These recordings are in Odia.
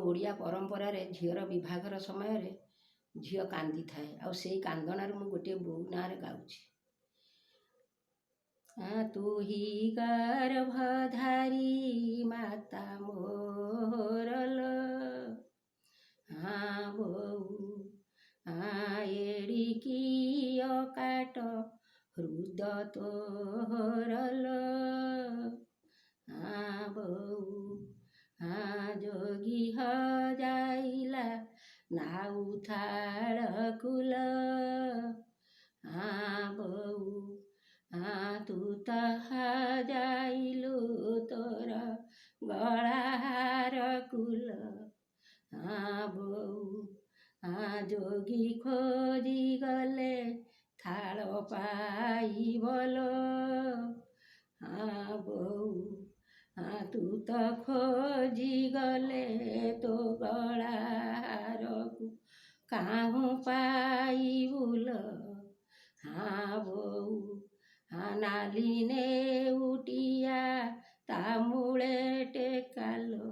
ଓଡ଼ିଆ ପରମ୍ପରାରେ ଝିଅର ବିଭାଘର ସମୟରେ ଝିଅ କାନ୍ଦିଥାଏ। ଆଉ ସେଇ କାନ୍ଦଣାରୁ ମୁଁ ଗୋଟିଏ ବୋଉ ନାଁରେ ଗାଉଛି। ତୁ ହି ଗର୍ଭଧାରୀ ମାତା ମୋର ଲୋ, ବୋଉ ଏଡ଼ିକି ଅକାଟ ହୃଦ ତୋର ଲୋ, ବୋଉ ଯୋଗୀ ହଜାଇଲା ନାଉଥାଳ କୁଲ, ବୋଉ ତୁ ତ ହଜାଇଲୁ ତୋର ଗଳାହାର କୁଲ, ବୋଉ ଯୋଗୀ ଖୋଜି ଗଲେ ଥାଳ ପାଇବ ଲୋ, ବୋଉ ତୁ ତ ଖୋଜି ଗଲେ ତୋ ଗଳାହାରକୁ କାହୁଁ ପାଇବୁ ଲୋ, ବୋଉ ନାଲି ନେଉଟିଆ ତା ମୂଳେ ଟେକା ଲୋ,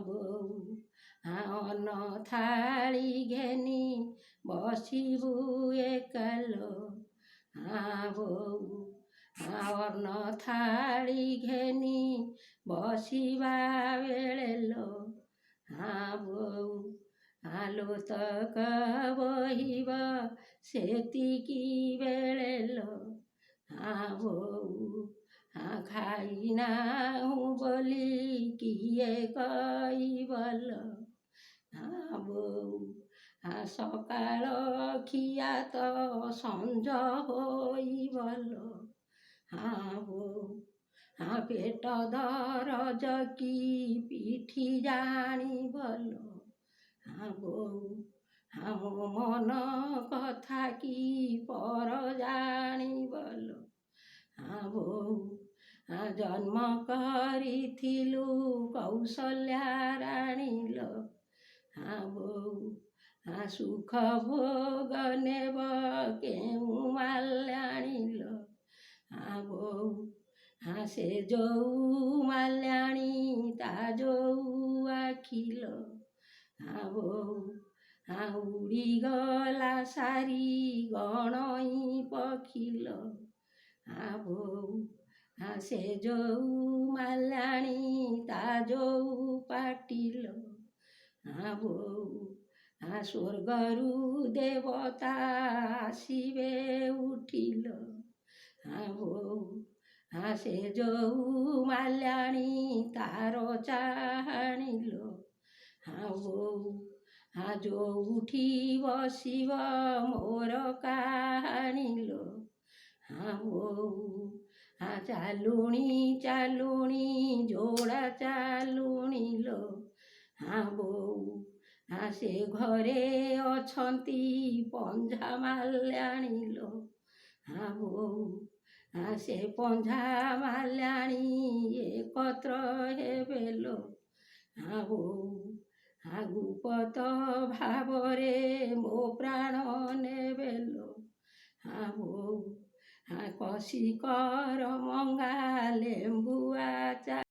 ବୋଉ ଅନ୍ନ ଥାଳି ଘେନି ବସିବୁ ଏକା ଲୋ, ବୋଉ ଅନ୍ନ ଥାଳି ଘେନି ବସିବା ବେଳେ ଲୋ, ବୋଉ ଲୋତକ ବହିବ ସେତିକି ବେଳେ ଲୋ, ବୋଉ ଖାଇନାହୁଁ ବୋଲି କିଏ କହିବ ଲୋ, ବୋଉ ସକାଳ ଖିଆ ତ ସଞ୍ଜ ହୋଇବ ଲୋ, ବୋଉ ପେଟ ଦରଜ କି ପିଠି ଜାଣିବ ଲୋ, ବୋଉ ମୋ ମନ କଥା କି ପର ଜାଣିବ ଲୋ, ବୋଉ ଜନ୍ମ କରିଥିଲୁ କୌଶଲ୍ୟା ରାଣୀ ଲୋ, ବୋଉ ସୁଖ ଭୋଗ ନେବ କେଉଁ ମାଲ୍ୟାଣୀ ଲୋ, ବୋଉ ସେ ଯୋଉ ମାଲ୍ୟାଣୀ ତା ଯୋଉ ଆଖି ଲୋ, ବୋଉ ଉଡ଼ିଗଲା ସାରି ଗଣଇ ପକ୍ଷୀ ଲୋ, ବୋଉ ସେ ଯୋଉ ମାଲ୍ୟାଣୀ ତା ଯୋଉ ପାଟି ଲୋ, ବୋଉ ସ୍ୱର୍ଗରୁ ଦେବତା ଆସିବେ ଉଠି ଲୋ, ବୋଉ ସେ ଯୋଉ ମାଲ୍ୟାଣୀ ତାର ଚାହାଣୀ ଲୋ, ବୋଉ ଯୋଉଠି ବସିବ ମୋର କାହାଣୀ ଲୋ, ବୋଉ ଚାଲୁଣି ଚାଲୁଣି ଯୋଡ଼ା ଚାଲୁଣି ଲୋ, ବୋଉ ସେ ଘରେ ଅଛନ୍ତି ପଞ୍ଝା ମାଲ୍ୟାଣୀ ଲୋ, ବୋଉ ସେ ପଞ୍ଝା ମାଲ୍ୟାଣୀ ଏକତ୍ର ହେବେ ଲୋ, ବୋଉ ଗୁପତ ଭାବରେ ମୋ ପ୍ରାଣ ନେବେ ଲୋ, ବୋଉ କଷି କର ମଙ୍ଗା ଲେମ୍ବୁଆ